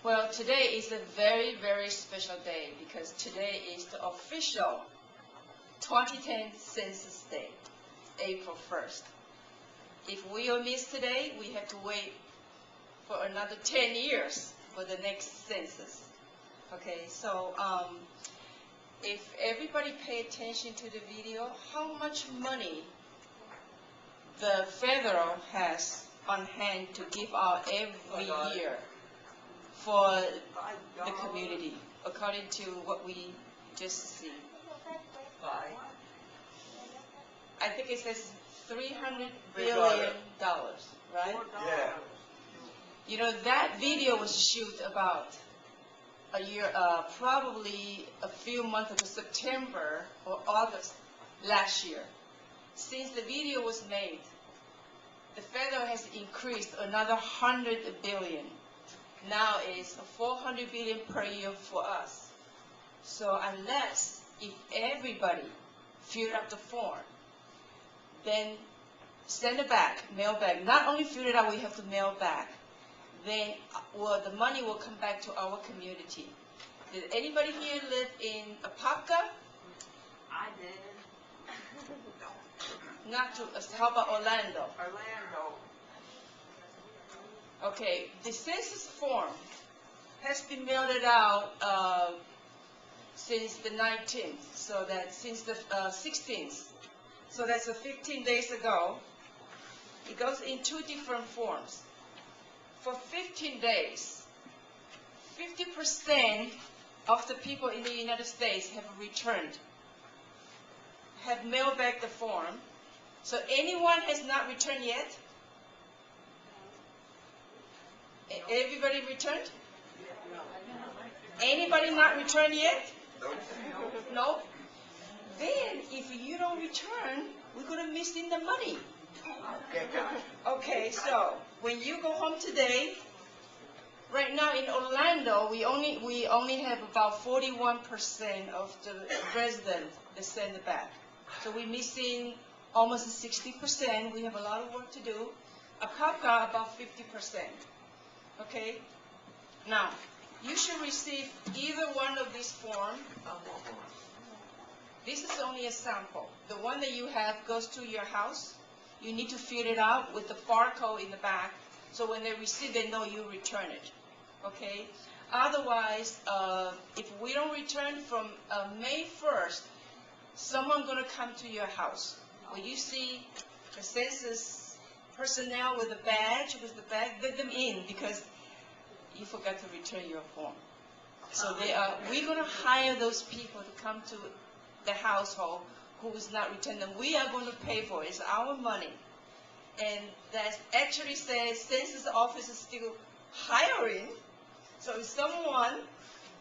Well, today is a very, very special day because today is the official 2010 Census Day, April 1st. If we will miss today, we have to wait for another 10 years for the next census. Okay, so if everybody pay attention to the video, how much money the federal has on hand to give out every year for the community, according to what we just see. I think it says $300 billion, right? Yeah. You know, that video was shot about a year, probably a few months ago, September or August last year. Since the video was made, the federal has increased another $100 billion. Now it's $400 billion per year for us. So unless if everybody filled out the form, then send it back, mail back. Not only fill it out, we have to mail back. Then the money will come back to our community. Did anybody here live in Apopka? I did. Not to, how about Orlando? Orlando. Okay, the census form has been mailed out since the 19th, so that since the 16th. So that's 15 days ago. It goes in two different forms. For 15 days, 50% of the people in the United States have returned, have mailed back the form. So anyone has not returned yet? Everybody returned? Anybody not returned yet? No? Then, if you don't return, we're going to miss in the money. Okay, so when you go home today, right now in Orlando, we only have about 41% of the residents that send it back. So we're missing almost 60%. We have a lot of work to do. Apopka, about 50%. Okay? Now, you should receive either one of these forms. This is only a sample. The one that you have goes to your house. You need to fill it out with the barcode in the back, so when they receive, they know you return it. Okay? Otherwise, if we don't return from May 1st, someone's going to come to your house. When you see the census personnel with a badge, let them in because you forgot to return your form. So we're going to hire those people to come to the household who is not returning them. We are going to pay for it. It's our money. And that actually says census office is still hiring. So if someone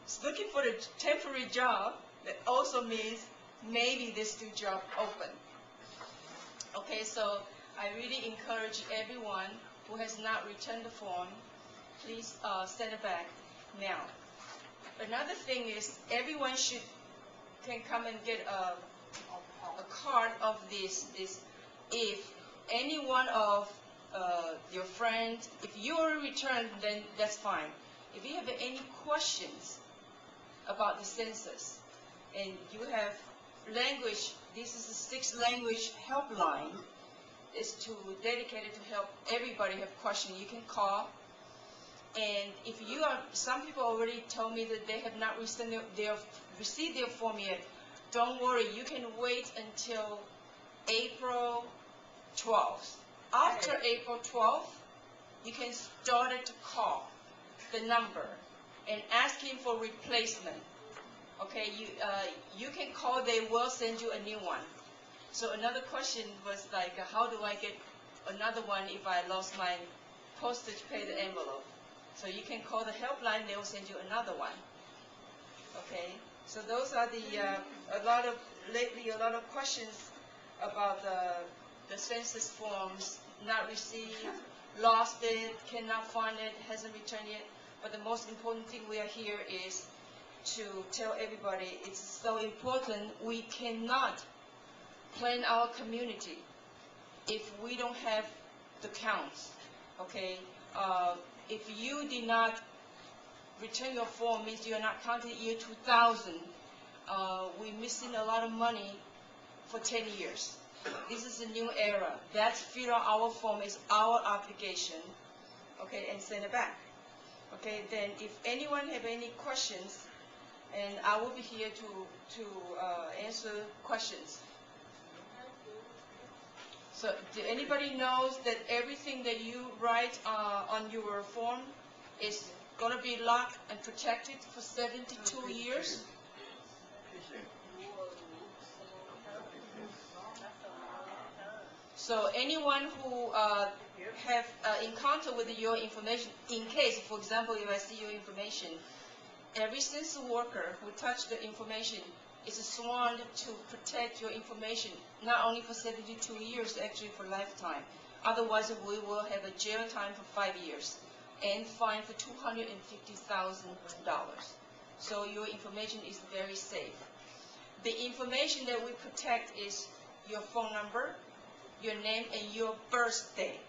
is looking for a temporary job, that also means maybe there's still job open. Okay, so I really encourage everyone who has not returned the form, please send it back now. Another thing is everyone can come and get a card of this. If any one of your friends, if you already returned, then that's fine. If you have any questions about the census and you have language, this is a 6-language helpline. It's dedicated to help everybody have questions. You can call. And if some people already told me that they have not received their form yet, don't worry, you can wait until April 12th. After April 12th, you can start to call the number and ask him for replacement. Okay, you can call, they will send you a new one. So another question was like, how do I get another one if I lost my postage paid envelope? So you can call the helpline, they will send you another one. Okay, so those are lately a lot of questions about the census forms, not received, lost it, cannot find it, hasn't returned yet. But the most important thing we are here is to tell everybody it's so important. We cannot plan our community if we don't have the counts. Okay, if you did not return your form means you are not counting year 2000. We're missing a lot of money for 10 years. This is a new era. That's fill out our form is our obligation, okay, and send it back. Okay, then if anyone have any questions, and I will be here to answer questions. So, do anybody knows that everything that you write on your form is going to be locked and protected for 72 years? So anyone who have encounter with your information, in case, for example, if I see your information, every census worker who touched the information is sworn to protect your information, not only for 72 years, actually for lifetime. Otherwise, we will have a jail time for 5 years and fine for $250,000. So your information is very safe. The information that we protect is your phone number, your name, and your birthday.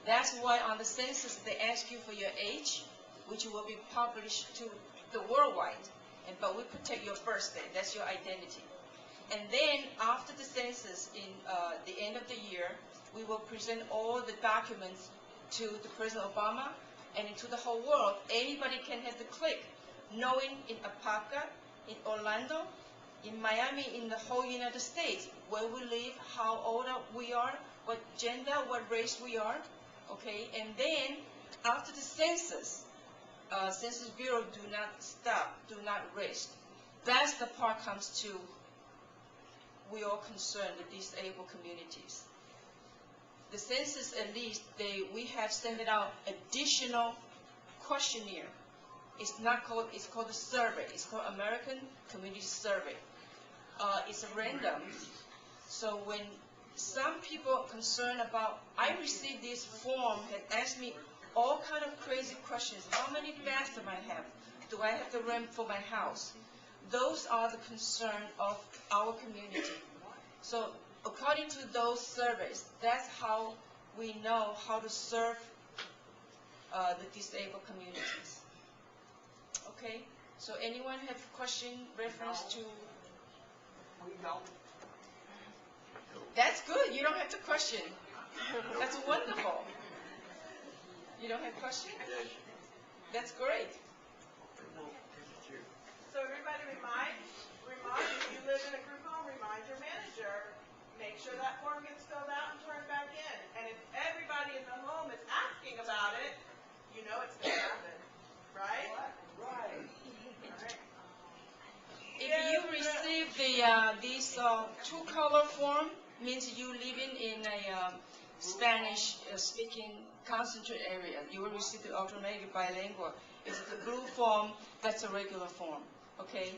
That's why on the census they ask you for your age, which will be published to the worldwide. But we protect your birthday. That's your identity. And then after the census, in the end of the year, we will present all the documents to the President Obama and to the whole world. Anybody can have the click, knowing in Apopka, in Orlando, in Miami, in the whole United States, where we live, how old we are, what gender, what race we are, okay? And then after the census, Census Bureau do not stop, do not rest. That's the part comes to, we all concerned, the disabled communities. The census, at least, we have sent out additional questionnaire. It's not called, it's called a survey. It's called American Community Survey. It's random. So when some people are concerned about, I received this form that asked me all kind of crazy questions. How many bathrooms I have? Do I have to rent for my house? Those are the concern of our community. So according to those surveys, that's how we know how to serve the disabled communities. Okay? So anyone have question reference to? We don't. That's good. You don't have to question. That's wonderful. You don't have questions? That's great. So everybody remind, if you live in a group home, remind your manager, make sure that form gets filled out and turned back in. And if everybody in the home is asking about it, you know it's going to happen, right? Right. If you receive this two-color form, means you living in a Spanish-speaking concentrated area. You will receive the automatic bilingual. It's the blue form, that's a regular form, okay?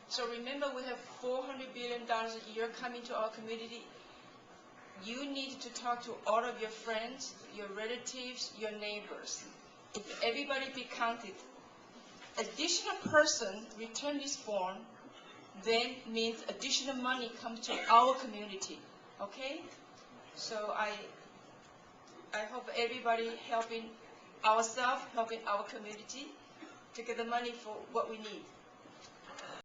So remember, we have $400 billion a year coming to our community. You need to talk to all of your friends, your relatives, your neighbors. If everybody be counted, additional person return this form, then means additional money comes to our community, okay? So I hope everybody helping ourselves, helping our community to get the money for what we need.